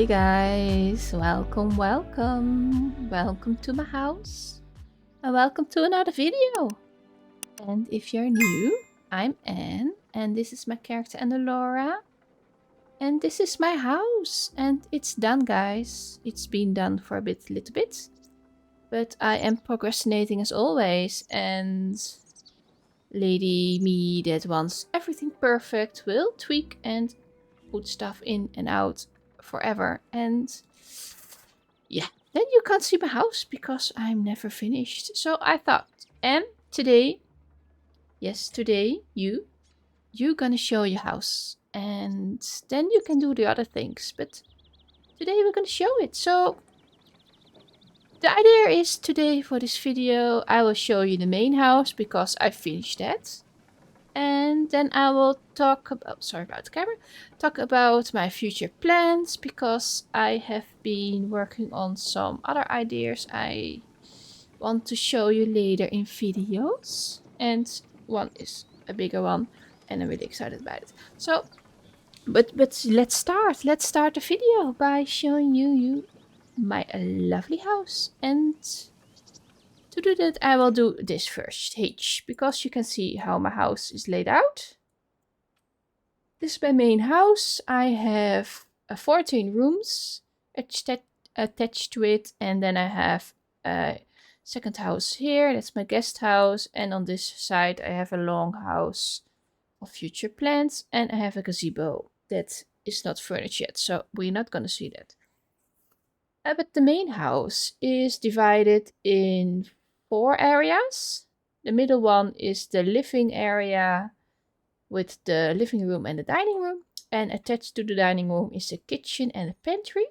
Hey guys, welcome to my house, and welcome to another video. And if you're new, I'm Anne, and this is my character Laura, and this is my house, and it's done, guys. It's been done for a little bit, but I am procrastinating as always, and Lady me that wants everything perfect will tweak and put stuff in and out forever, and yeah, then you can't see my house because I'm never finished. So I thought, and today, yes, today you're gonna show your house, and then you can do the other things. But today we're gonna show it. So the idea is today for this video I will show you the main house because I finished that. And then I will talk about, sorry about the camera, talk about my future plans because I have been working on some other ideas I want to show you later in videos. And one is a bigger one and I'm really excited about it. So, but let's start. Let's start the video by showing you my lovely house. And to do that, I will do this first, H, because you can see how my house is laid out. This is my main house. I have 14 rooms attached to it, and then I have a second house here. That's my guest house, and on this side I have a long house of future plants, and I have a gazebo that is not furnished yet, so we're not gonna see that. But the main house is divided in 4 areas. The middle one is the living area with the living room and the dining room. And attached to the dining room is a kitchen and a pantry.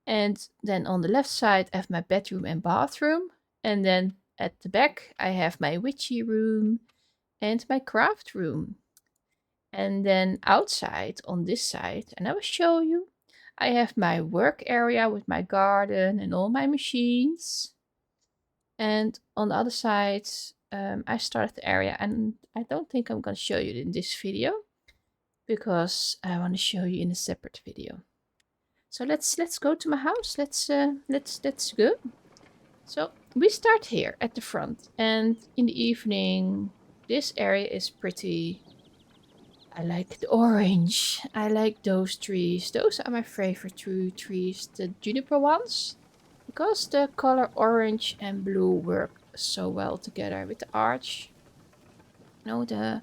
And then on the left side I have my bedroom and bathroom. And then at the back I have my witchy room and my craft room. And then outside on this side, and I will show you, I have my work area with my garden and all my machines. And on the other side, I started the area, and I don't think I'm going to show you in this video because I want to show you in a separate video. So let's go to my house. Let's go. So we start here at the front, and in the evening, this area is pretty. I like the orange. I like those trees. Those are my favorite trees, the juniper ones, because the color orange and blue work so well together with the arch. You know, the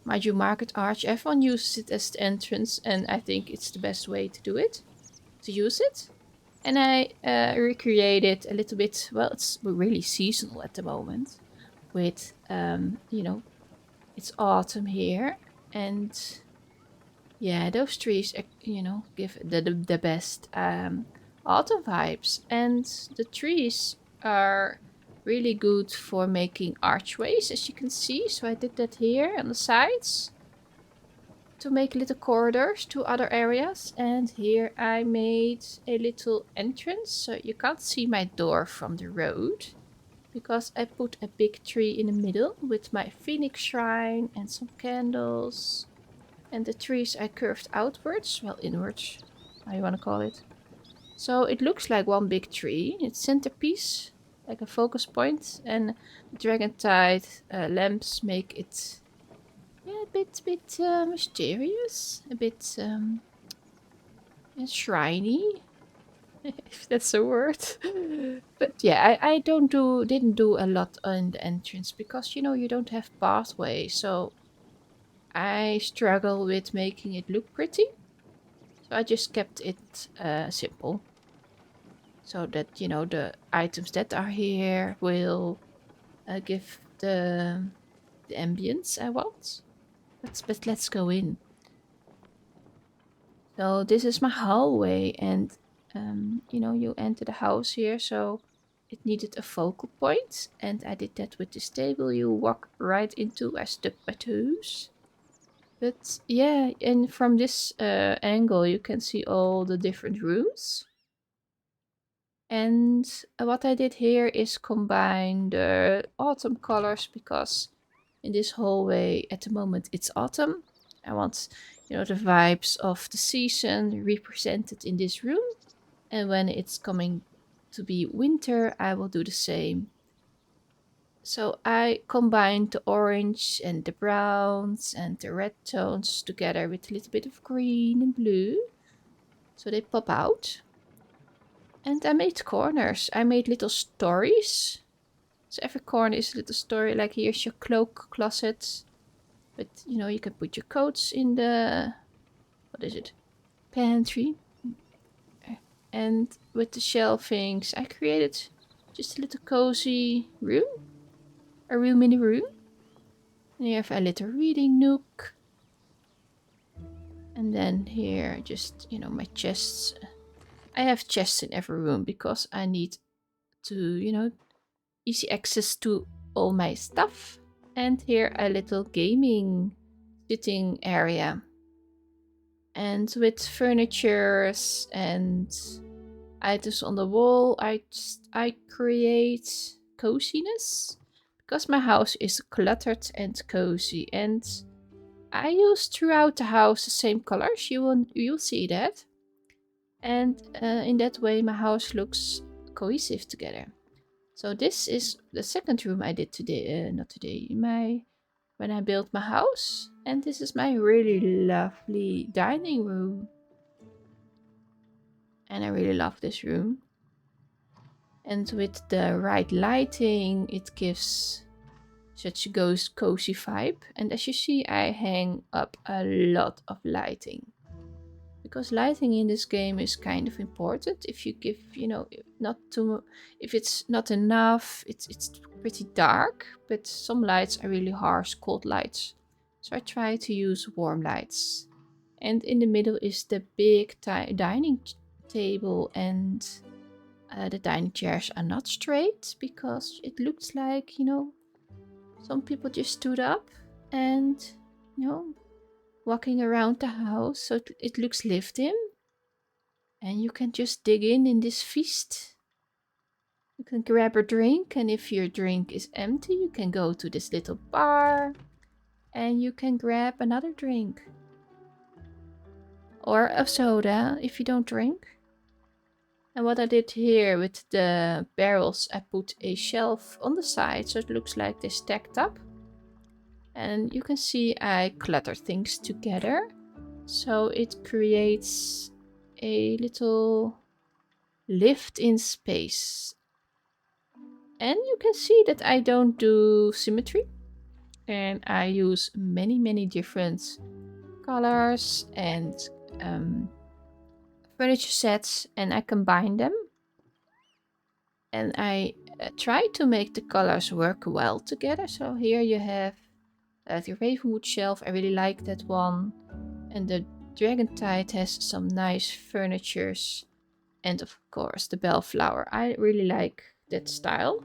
Maju Market arch. Everyone uses it as the entrance, and I think it's the best way to do it, to use it. And I recreated a little bit. Well, it's really seasonal at the moment. With you know, it's autumn here. And yeah, those trees, you know, give the best autumn vibes. And the trees are really good for making archways, as you can see. So I did that here on the sides to make little corridors to other areas. And here I made a little entrance, so you can't see my door from the road, because I put a big tree in the middle with my phoenix shrine and some candles. And the trees I curved outwards, well, inwards, how you want to call it. So it looks like one big tree. It's centerpiece, like a focus point, and dragon tide lamps make it, yeah, a bit mysterious, a bit shriny, if that's a word. But yeah, I didn't do a lot on the entrance because, you know, you don't have pathway, so I struggle with making it look pretty. So I just kept it simple, so that, you know, the items that are here will give the ambience I want. But let's go in. So this is my hallway, and you know, you enter the house here, so it needed a focal point, and I did that with this table you walk right into. I stuck my toes. But yeah, and from this angle you can see all the different rooms. And what I did here is combine the autumn colors, because in this hallway at the moment it's autumn. I want, you know, the vibes of the season represented in this room. And when it's coming to be winter, I will do the same. So I combined the orange and the browns and the red tones together with a little bit of green and blue. So they pop out. And I made corners. I made little stories. So every corner is a little story. Like here's your cloak closet. But you know, you can put your coats in the, what is it? Pantry. And with the shelvings, I created just a little cozy room. A room in a room. And you have a little reading nook. And then here, just, you know, my chests. I have chests in every room because I need to, you know, easy access to all my stuff. And here a little gaming sitting area. And with furnitures and items on the wall, I create coziness. Because my house is cluttered and cozy. And I use throughout the house the same colors. You'll see that. And in that way my house looks cohesive together. So this is the second room I did today, not today, when I built my house. And this is my really lovely dining room. And I really love this room. And with the right lighting, it gives such a cozy vibe. And as you see, I hang up a lot of lighting. Because lighting in this game is kind of important. If you give, you know, if it's not enough, it's pretty dark. But some lights are really harsh, cold lights. So I try to use warm lights. And in the middle is the big dining table, and the dining chairs are not straight because it looks like, you know, some people just stood up and, you know, walking around the house, so it looks lived in. And you can just dig in this feast. You can grab a drink, and if your drink is empty, you can go to this little bar and you can grab another drink. Or a soda if you don't drink. And what I did here with the barrels, I put a shelf on the side so it looks like they stacked up. And you can see I clutter things together. So it creates a little lift in space. And you can see that I don't do symmetry. And I use many different colors and furniture sets, and I combine them. And I try to make the colors work well together. So here you have the Ravenwood shelf. I really like that one. And the Dragon Tide has some nice furnitures. And of course the Bellflower. I really like that style.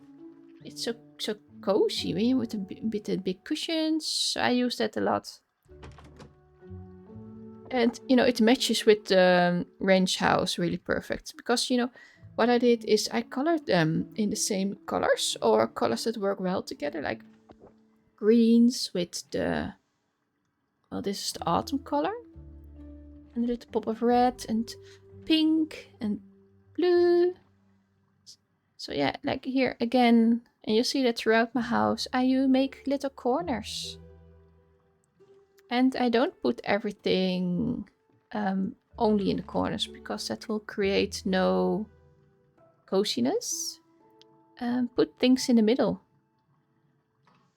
It's so cozy with the big cushions. So I use that a lot. And, you know, it matches with the ranch house really perfect. Because, you know, what I did is I colored them in the same colors. Or colors that work well together. Like greens with the... Well, this is the autumn color. And a little pop of red and pink and blue. So yeah, like here again. And you see that throughout my house, I make little corners. And I don't put everything only in the corners, because that will create no coziness. Put things in the middle.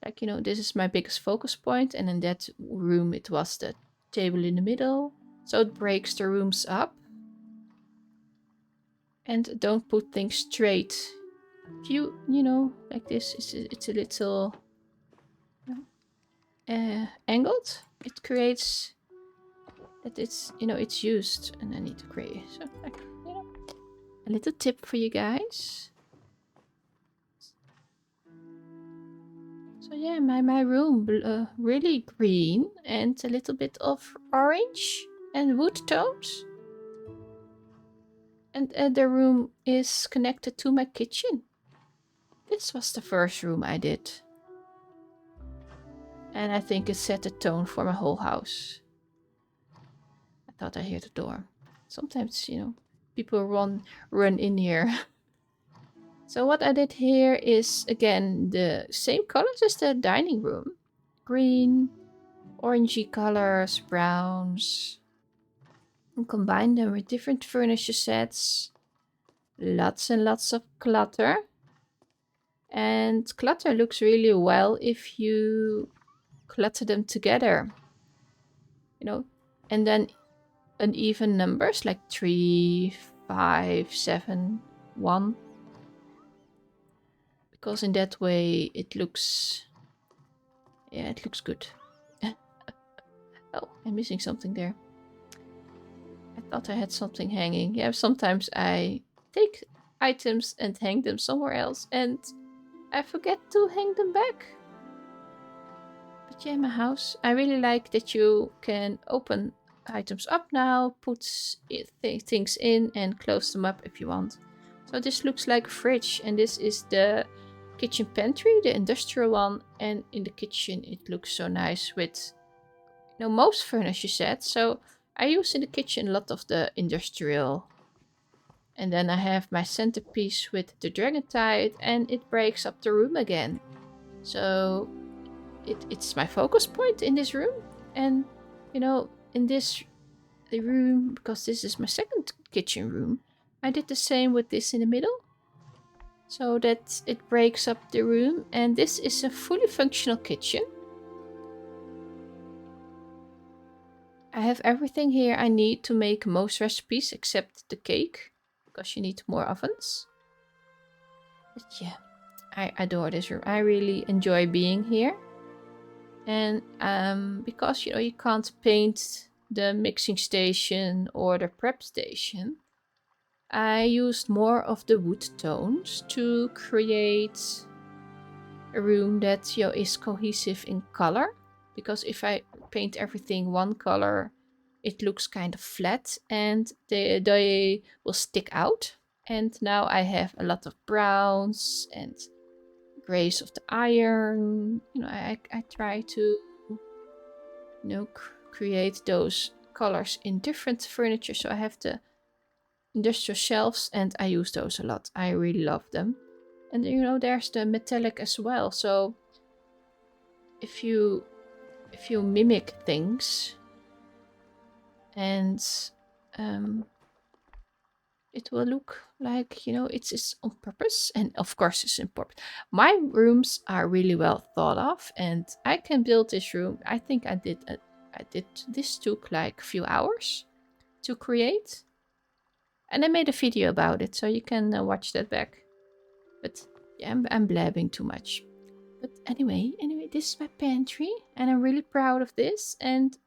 Like, you know, this is my biggest focus point, and in that room it was the table in the middle. So it breaks the rooms up. And don't put things straight. If you know, like this, it's a little angled. It creates that it's, you know, it's used. And I need to create, so like, you know, a little tip for you guys. So yeah, my room really green and a little bit of orange and wood tones. And the room is connected to my kitchen. This was the first room I did. And I think it set the tone for my whole house. thought I heard the door. Sometimes, you know, people run in here. So what I did here is, again, the same colors as the dining room. Green, orangey colors, browns. And combine them with different furniture sets. Lots and lots of clutter. And clutter looks really well if you clutter them together. You know, and then uneven numbers like 3, 5, 7, 1. Because in that way it looks, yeah, it looks good. Oh, I'm missing something there. I thought I had something hanging. Yeah, sometimes I take items and hang them somewhere else and I forget to hang them back. But yeah, my house, I really like that you can open items up now, put things in and close them up if you want. So this looks like a fridge, and this is the kitchen pantry, the industrial one, and in the kitchen it looks so nice with, you know, most furniture sets. So I use in the kitchen a lot of the industrial. And then I have my centerpiece with the dragon tide, and it breaks up the room again. So it's my focus point in this room. And, you know, in this room, because this is my second kitchen room, I did the same with this in the middle, so that it breaks up the room. And this is a fully functional kitchen. I have everything here I need to make most recipes except the cake, because you need more ovens. But yeah, I adore this room. I really enjoy being here. And because, you know, you can't paint the mixing station or the prep station, I used more of the wood tones to create a room that, you know, is cohesive in color. Because if I paint everything one color, it looks kind of flat and they will stick out. And now I have a lot of browns and grays of the iron. You know, I try to, you know, create those colors in different furniture. So I have the industrial shelves and I use those a lot. I really love them. And you know, there's the metallic as well. So if you mimic things, and it will look like, you know, it's on purpose. And of course it's important. My rooms are really well thought of, and I can build this room. I think I did this took like a few hours to create, and I made a video about it, so you can watch that back. But yeah, I'm blabbing too much. But anyway, this is my pantry, and I'm really proud of this. And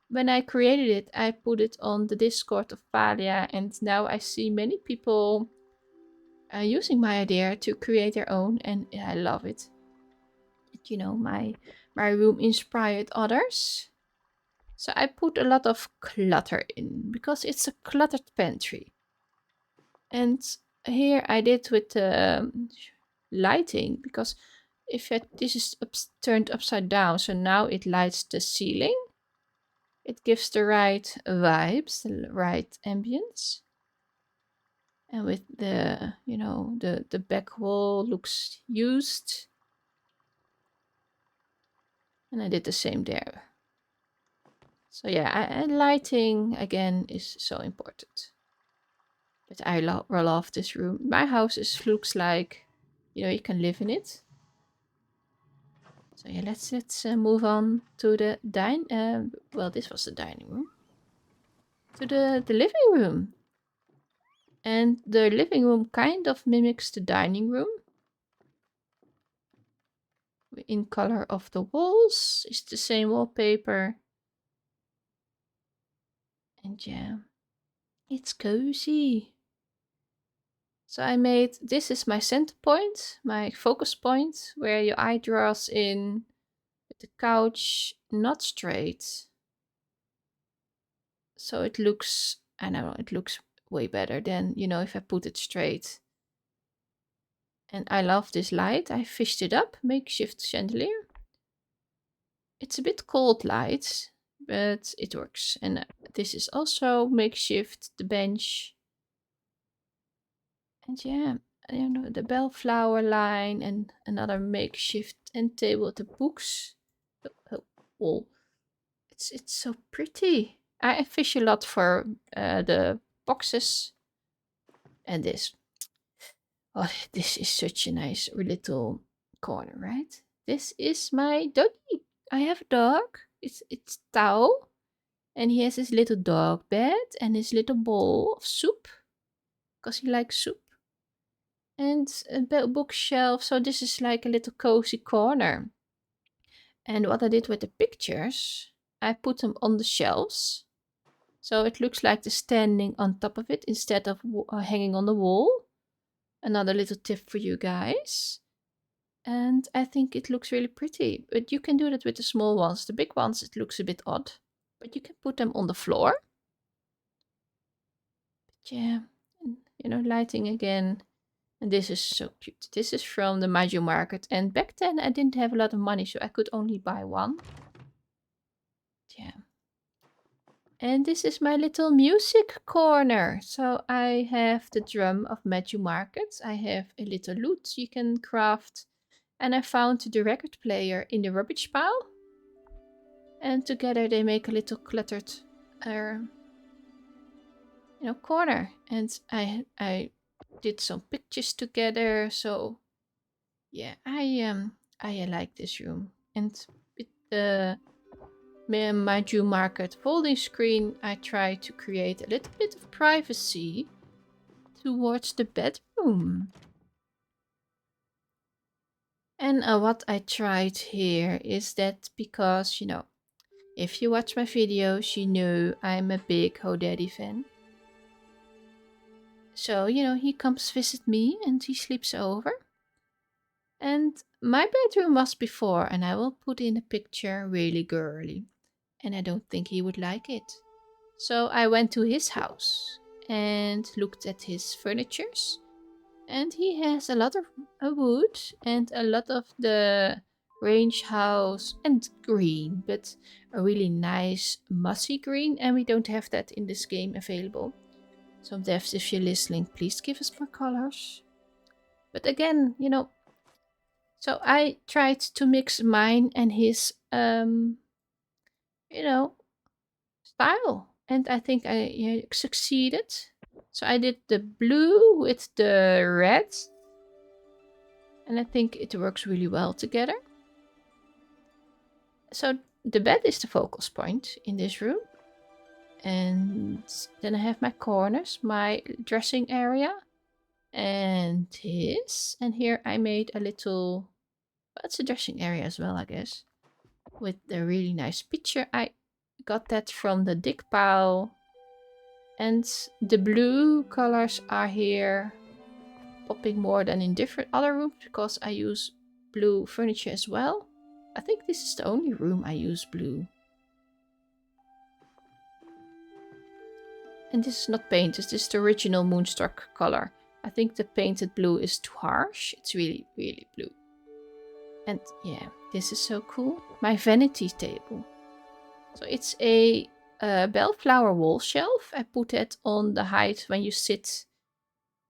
when I created it, I put it on the Discord of Palia, and now I see many people using my idea to create their own, and I love it. You know, my room inspired others. So I put a lot of clutter in, because it's a cluttered pantry. And here I did with the lighting, because if this is turned upside down, so now it lights the ceiling. It gives the right vibes, the right ambience. And with the, you know, the back wall looks used. And I did the same there. So yeah, lighting again is so important. But I love this room. My house looks like, you know, you can live in it. So yeah, let's move on to the well, this was the dining room. To the living room. And the living room kind of mimics the dining room. In color of the walls is the same wallpaper. And yeah, it's cozy. So I made, this is my center point, my focus point, where your eye draws in with the couch not straight. So it looks, I know, it looks way better than, you know, if I put it straight. And I love this light. I fished it up, makeshift chandelier. It's a bit cold light, but it works. And this is also makeshift, the bench. And yeah, you know, the bellflower line and another makeshift end table with the books. Oh, it's so pretty. I fish a lot for the boxes. And this. Oh, this is such a nice little corner, right? This is my doggy. I have a dog. It's Tao. And he has his little dog bed and his little bowl of soup. Because he likes soup. And a bookshelf. So this is like a little cozy corner. And what I did with the pictures, I put them on the shelves. So it looks like they're standing on top of it instead of hanging on the wall. Another little tip for you guys. And I think it looks really pretty. But you can do that with the small ones. The big ones, it looks a bit odd. But you can put them on the floor. But yeah, you know, lighting again. And this is so cute. This is from the Maju Market. And back then I didn't have a lot of money, so I could only buy one. Yeah. And this is my little music corner. So I have the drum of Maju Market. I have a little lute you can craft. And I found the record player in the rubbish pile. And together they make a little cluttered corner. And I did some pictures together. So yeah, I like this room. And with the Maju Market folding screen, I try to create a little bit of privacy towards the bedroom. And what I tried here is that because, you know, if you watch my videos, you know I'm a big HoDaddy fan. So, you know, he comes visit me and he sleeps over. And my bedroom was before, and I will put in a picture, really girly. And I don't think he would like it. So I went to his house and looked at his furnitures. And he has a lot of wood and a lot of the range house and green, but a really nice mossy green, and we don't have that in this game available. So devs, if you're listening, please give us more colors. But again, you know, so I tried to mix mine and his, you know, style. And I think I succeeded. So I did the blue with the red. And I think it works really well together. So the bed is the focus point in this room. And then I have my corners, my dressing area. And his. And here I made a little... Well, it's a dressing area as well, I guess. With a really nice picture. I got that from the dig pile. And the blue colors are here popping more than in different other rooms because I use blue furniture as well. I think this is the only room I use blue. And this is not painted, this is the original Moonstruck color. I think the painted blue is too harsh. It's really, really blue. And yeah, this is so cool. My vanity table. So it's a bellflower wall shelf. I put it on the height when you sit.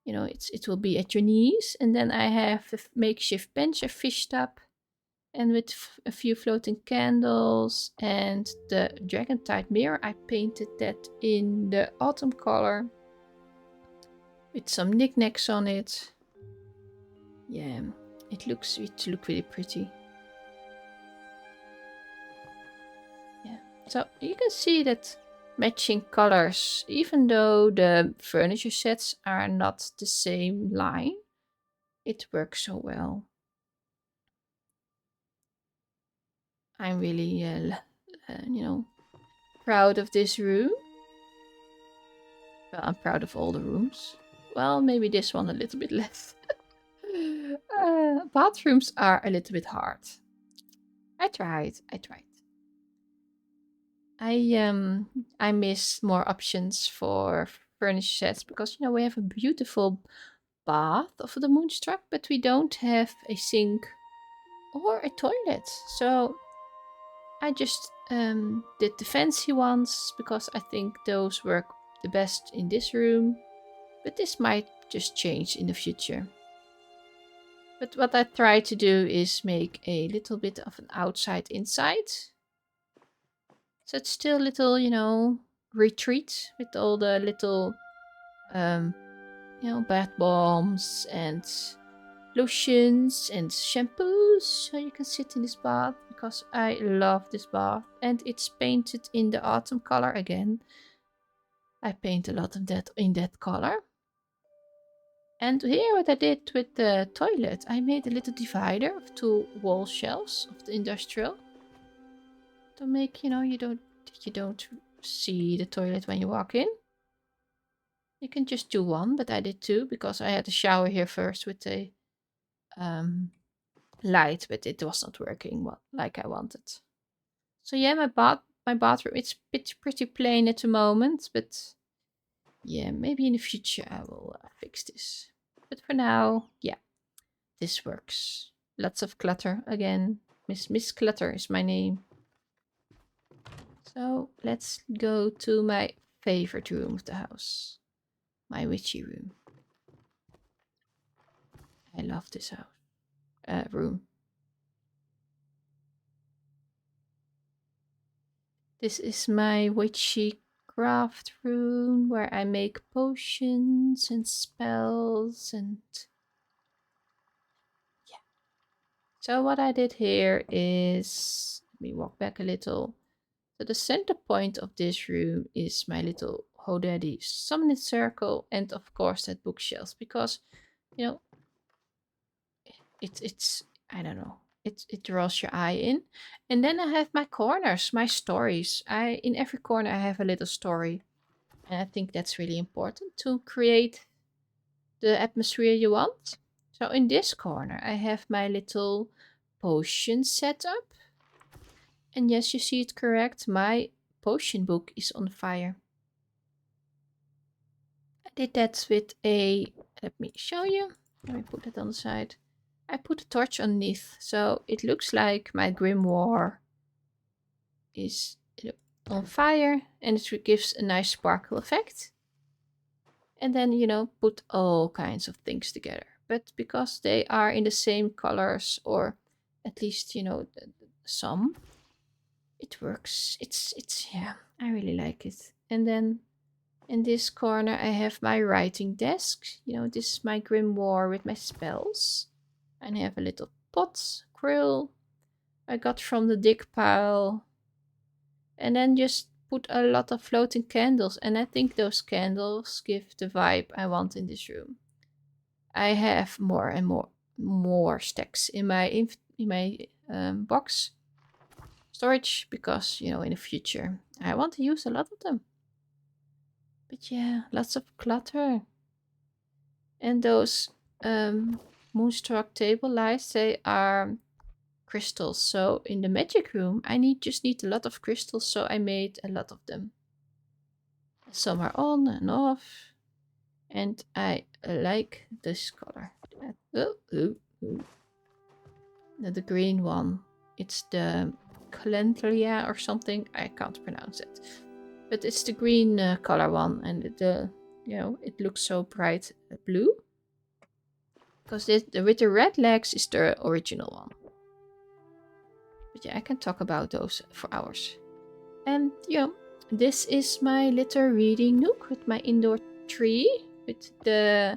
You know, it will be at your knees. And then I have a makeshift bench I fished up. And with a few floating candles and the dragon-type mirror, I painted that in the autumn color. With some knickknacks on it. Yeah, it looks really pretty. Yeah, so you can see that matching colors, even though the furniture sets are not the same line, it works so well. I'm really, you know, proud of this room. Well, I'm proud of all the rooms. Well, maybe this one a little bit less. Bathrooms are a little bit hard. I tried. I miss more options for furniture sets because, you know, we have a beautiful bath of the Moonstruck, but we don't have a sink or a toilet. So I just did the fancy ones because I think those work the best in this room. But this might just change in the future. But what I try to do is make a little bit of an outside inside. So it's still a little, you know, retreat with all the little, you know, bath bombs and lotions and shampoos. So you can sit in this bath because I love this bath. And it's painted in the autumn color again. I paint a lot of that in that color. And here what I did with the toilet, I made a little divider of 2 wall shelves of the industrial. To make, you know, you don't see the toilet when you walk in. You can just do one, but I did 2 because I had to shower here first with the light, but it was not working like I wanted. So yeah, my bathroom, it's pretty plain at the moment, but yeah, maybe in the future I will fix this. But for now, yeah, this works. Lots of clutter again. Miss Clutter is my name. So let's go to my favorite room of the house. My witchy room. I love this house. Room. This is my witchy craft room where I make potions and spells and yeah. So what I did here is, let me walk back a little. So the center point of this room is my little Hodaddy summoning circle and of course that bookshelf because, you know, it's I don't know. It draws your eye in. And then I have my corners, my stories. In every corner I have a little story. And I think that's really important to create the atmosphere you want. So in this corner I have my little potion setup. And yes, you see it correct. My potion book is on fire. I did that with a, let me show you. Let me put it on the side. I put a torch underneath, so it looks like my grimoire is on fire and it gives a nice sparkle effect. And then, you know, put all kinds of things together. But because they are in the same colors, or at least, you know, some, it works. It's yeah, I really like it. And then in this corner I have my writing desk. You know, this is my grimoire with my spells. And I have a little pot, quill, I got from the dig pile. And then just put a lot of floating candles. And I think those candles give the vibe I want in this room. I have more and more stacks in my box storage because, you know, in the future I want to use a lot of them. But yeah, lots of clutter. And those moonstruck table lights, they are crystals. So in the magic room I just need a lot of crystals, so I made a lot of them. Some are on and off, and I like this color. The green one, it's the Calendria or something, I can't pronounce it, but it's the green color one, and you know, it looks so bright blue because with the red legs is the original one. But yeah, I can talk about those for hours. And yeah, this is my little reading nook with my indoor tree with the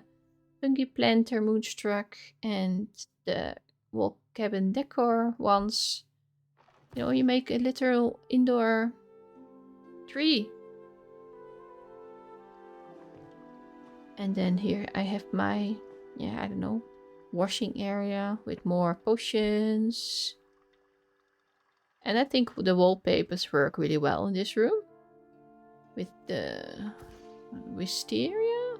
fungi planter moonstruck and the wall cabin decor ones. You know, you make a literal indoor tree. And then here I have my, yeah, I don't know, washing area with more potions. And I think the wallpapers work really well in this room. With the wisteria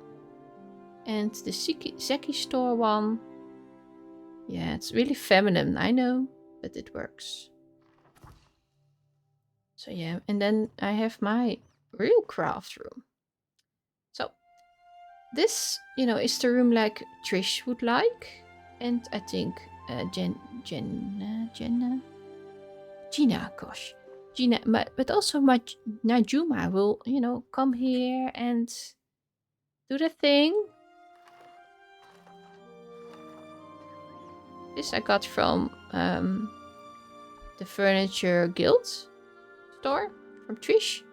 and the Zeki store one. Yeah, it's really feminine, I know, but it works. So yeah, and then I have my real craft room. So this, you know, is the room like Trish would like. And I think Jenna Gina, gosh. Gina, but also Najuma will, you know, come here and do the thing. This I got from the Furniture Guild store from Trish.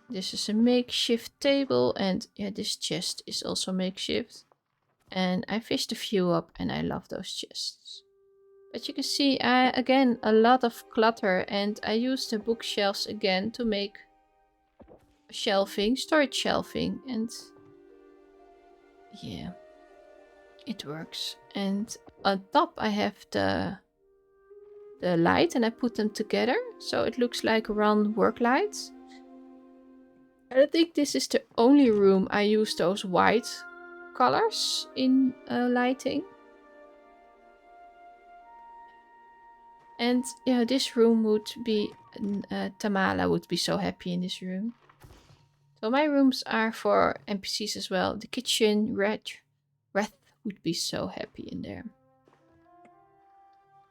This is a makeshift table, and yeah, this chest is also makeshift. And I fished a few up, and I love those chests. But you can see, again, a lot of clutter, and I used the bookshelves again to make shelving, storage shelving, and yeah, it works. And on top I have the light, and I put them together, so it looks like round work lights. I think this is the only room I use those white colors in lighting. And yeah, this room would be, Tamala would be so happy in this room. So my rooms are for NPCs as well. The kitchen, Wrath would be so happy in there.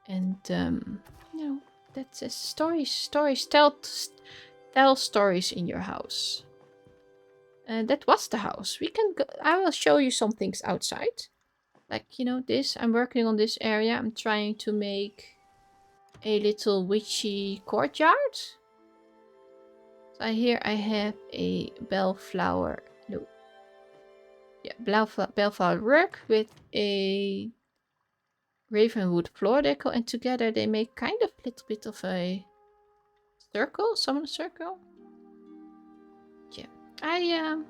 And you know, that's a stories. Tell stories in your house. And that was the house. We can go, I will show you some things outside. Like, you know, this. I'm working on this area. I'm trying to make a little witchy courtyard. So here I have a bellflower. No. Yeah, bellflower rug with a ravenwood floor deco, and together they make kind of a little bit of a circle, summon circle. Yeah,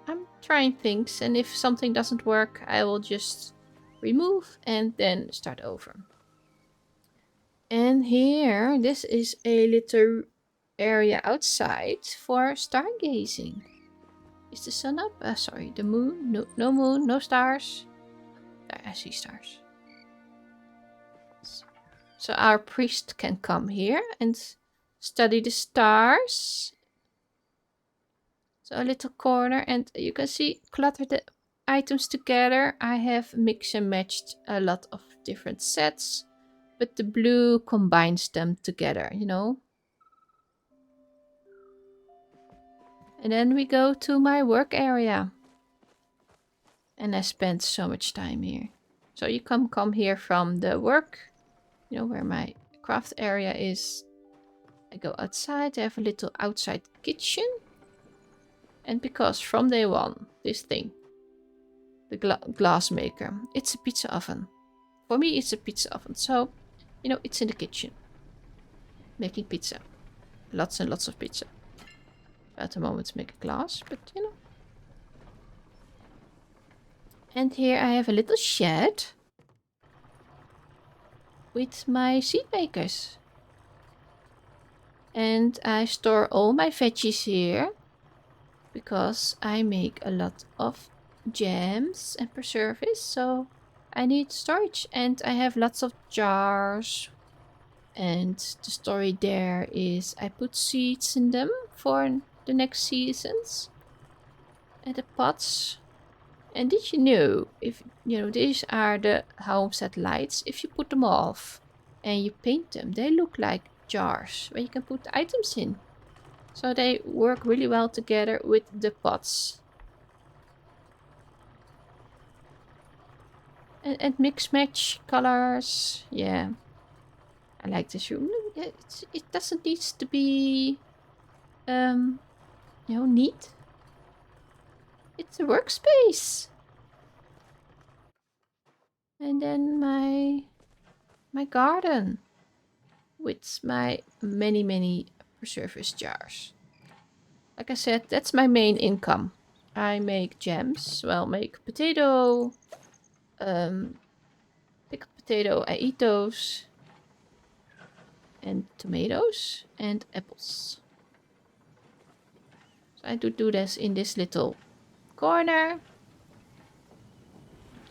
I'm trying things, and if something doesn't work, I will just remove and then start over. And here, this is a little area outside for stargazing. Is the sun up? Sorry, the moon. No moon, no stars. I see stars. So our priest can come here and study the stars. So a little corner, and you can see clutter the items together. I have mixed and matched a lot of different sets, but the blue combines them together, you know. And then we go to my work area. And I spent so much time here. So you come here from the work, you know, where my craft area is. I go outside, I have a little outside kitchen. And because from day one, this thing, the glass maker, it's a pizza oven. For me, it's a pizza oven. So, you know, it's in the kitchen. Making pizza. Lots and lots of pizza. At the moment, make a glass, but you know. And here I have a little shed with my seed makers. And I store all my veggies here because I make a lot of jams and preserves, so I need storage. And I have lots of jars, and the story there is I put seeds in them for the next seasons. And the pots. And did you know, if you know, these are the homestead lights, if you put them off and you paint them, they look like jars where you can put the items in. So they work really well together with the pots. And mix match colors. Yeah. I like this room. It doesn't need to be you know, neat. It's a workspace. And then my garden with my many preserves jars. Like I said, that's my main income. I make jams. Well, make potato, pickled potato. I eat those. And tomatoes and apples. So I do this in this little corner.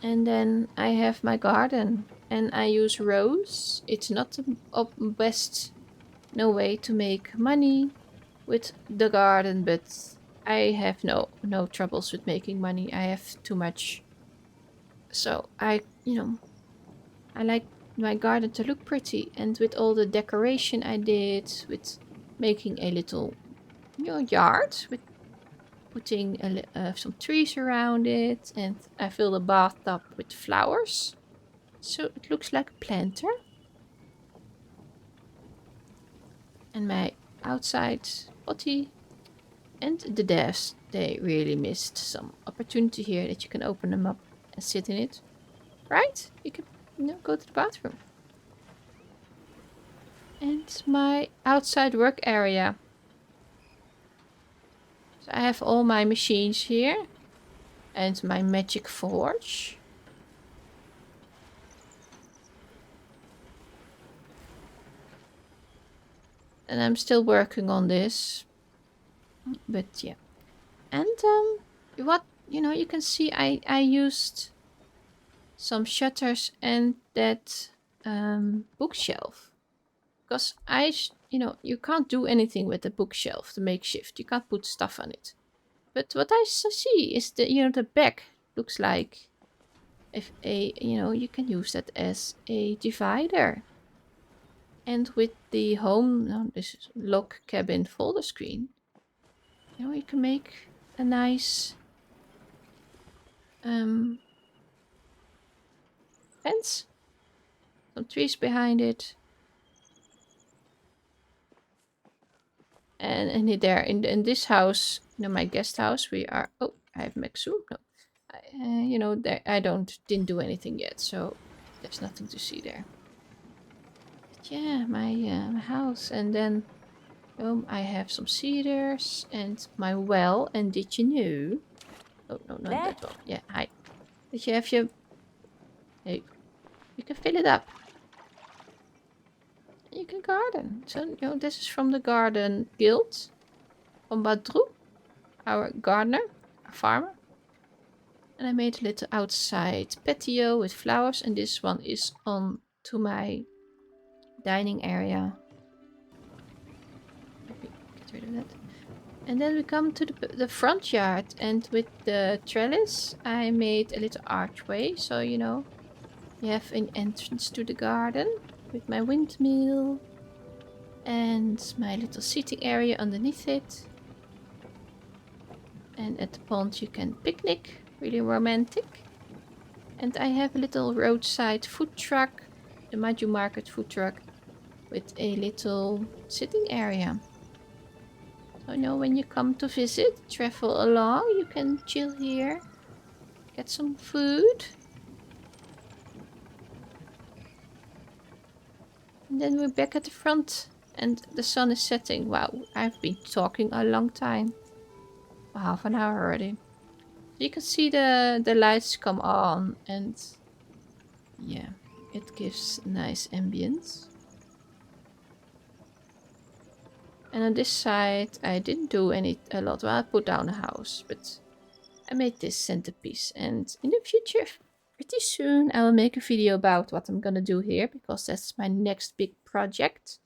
And then I have my garden. And I use rose. It's not the best, no way to make money with the garden, but I have no troubles with making money. I have too much. So I, you know, I like my garden to look pretty, and with all the decoration I did, with making a little yard, with putting some trees around it, and I fill the bathtub with flowers, so it looks like a planter. And my outside potty and the devs, they really missed some opportunity here that you can open them up and sit in it, right? You can go to the bathroom. And my outside work area. So I have all my machines here and my magic forge. And I'm still working on this, but yeah. And what you can see, I used some shutters and that bookshelf, because you can't do anything with the bookshelf, the makeshift. You can't put stuff on it. But what I see is the back looks like if you can use that as a divider. And with the home, this is log cabin folder screen, you can make a nice fence. Some trees behind it. And there in this house, my guest house, we are. Oh, I have max zoom. No, I didn't do anything yet, so there's nothing to see there. But yeah, my house, and then I have some cedars and my well. And did you know? Oh no, not that one. Yeah, hi. Did you have your? Hey, you can fill it up. You can garden. So this is from the garden guild from Badru, our gardener, our farmer. And I made a little outside patio with flowers, and this one is on to my dining area. Okay, get rid of that. And then we come to the front yard, and with the trellis I made a little archway, so you have an entrance to the garden with my windmill and my little seating area underneath it. And at the pond you can picnic, really romantic. And I have a little roadside food truck, the Maju Market food truck, with a little sitting area. So when you come to visit, travel along, you can chill here, get some food. And then we're back at the front and the sun is setting. Wow, I've been talking a long time. For half an hour already. You can see the lights come on, and yeah, it gives nice ambience. And on this side I didn't do a lot. Well, I put down a house, but I made this centerpiece, and in the future, pretty soon, I will make a video about what I'm gonna do here, because that's my next big project.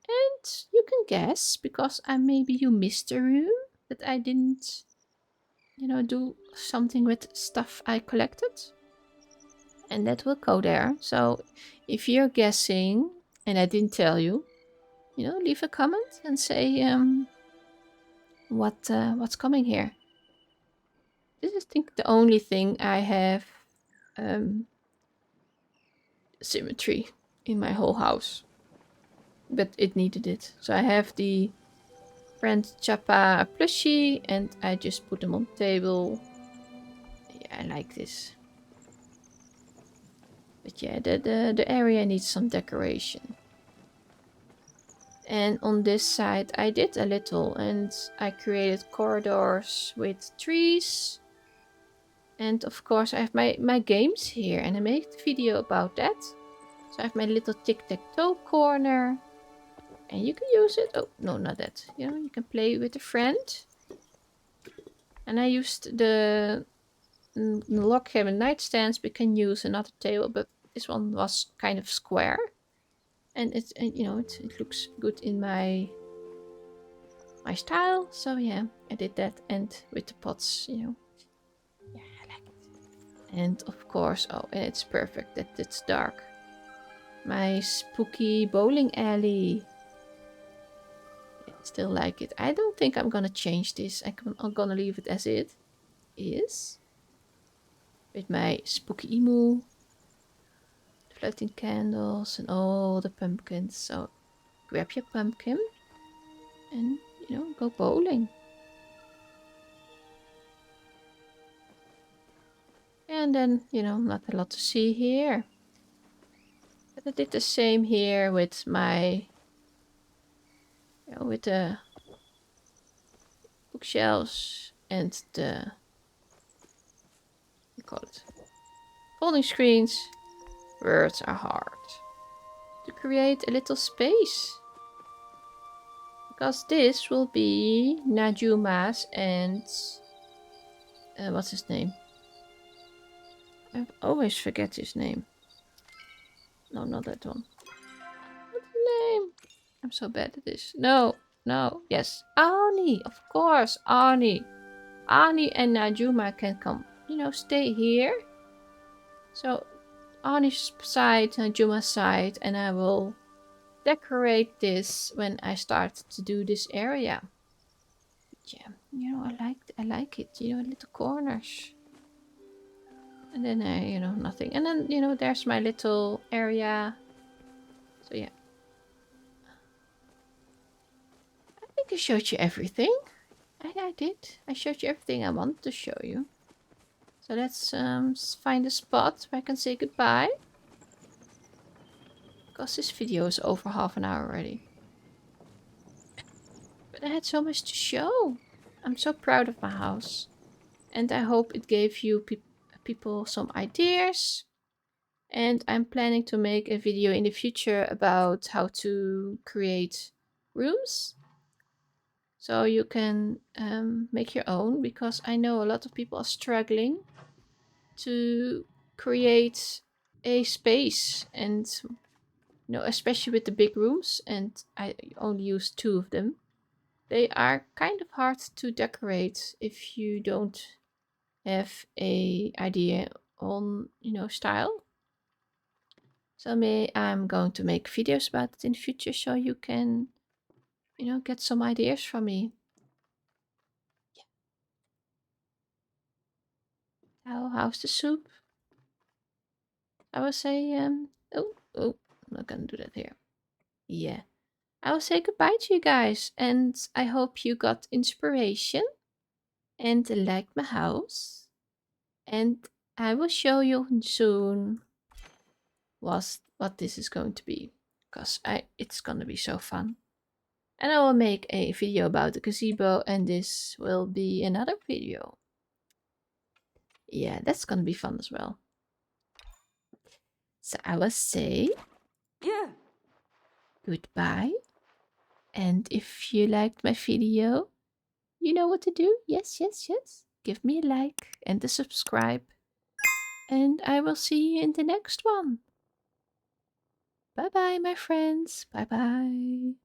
And you can guess, because maybe you missed a room that I didn't do something with stuff I collected, and that will go there. So if you're guessing and I didn't tell you, leave a comment and say what's coming here. This is, I think, the only thing I have symmetry in my whole house, but it needed it. So I have the friend Chapa plushie, and I just put them on the table. Yeah, I like this. But yeah, the area needs some decoration. And on this side I did a little, and I created corridors with trees. And of course I have my games here, and I made a video about that. So I have my little tic-tac-toe corner, and you can use it. Oh, no, not that. You can play with a friend. And I used the log cabin nightstands. We can use another table, but this one was kind of square. And it looks good in my style. So yeah, I did that. And with the pots, yeah, I like it. And of course, and it's perfect that it's dark. My spooky bowling alley. I still like it. I don't think I'm gonna change this. I'm gonna leave it as it is. With my spooky emu. Floating candles and all the pumpkins. So grab your pumpkin and, you know, go bowling. And then, you know, not a lot to see here. But I did the same here with my, you know, with the bookshelves and the, what do you call it? Folding screens. Words are hard. To create a little space. Because this will be Najuma's and what's his name? I always forget his name. No, not that one. What's his name? I'm so bad at this. No, yes. Ani, of course, Ani. Ani and Najuma can come, you know, stay here. So, Ani's side, Najuma's side, and I will decorate this when I start to do this area. Yeah, you know, I like it, you know, little corners. And then you know, nothing. And then, you know, there's my little area. So yeah. I think I showed you everything. I did. I showed you everything I wanted to show you. So let's find a spot where I can say goodbye. Because this video is over half an hour already. But I had so much to show. I'm so proud of my house. And I hope it gave you people some ideas. And I'm planning to make a video in the future about how to create rooms. So you can make your own, because I know a lot of people are struggling to create a space, and you know, especially with the big rooms, and I only use 2 of them. They are kind of hard to decorate if you don't have a idea on, you know, style. So I'm going to make videos about it in the future, so you can, you know, get some ideas from me. How's the soup? I will say, oh, I'm not gonna do that here. Yeah. I will say goodbye to you guys, and I hope you got inspiration and liked my house. And I will show you soon what this is going to be, because it's gonna be so fun. And I will make a video about the gazebo, and this will be another video. Yeah, that's gonna be fun as well. So I will say, Yeah. goodbye. And if you liked my video, you know what to do. Yes. Give me a like and a subscribe. And I will see you in the next one. Bye bye, my friends. Bye bye.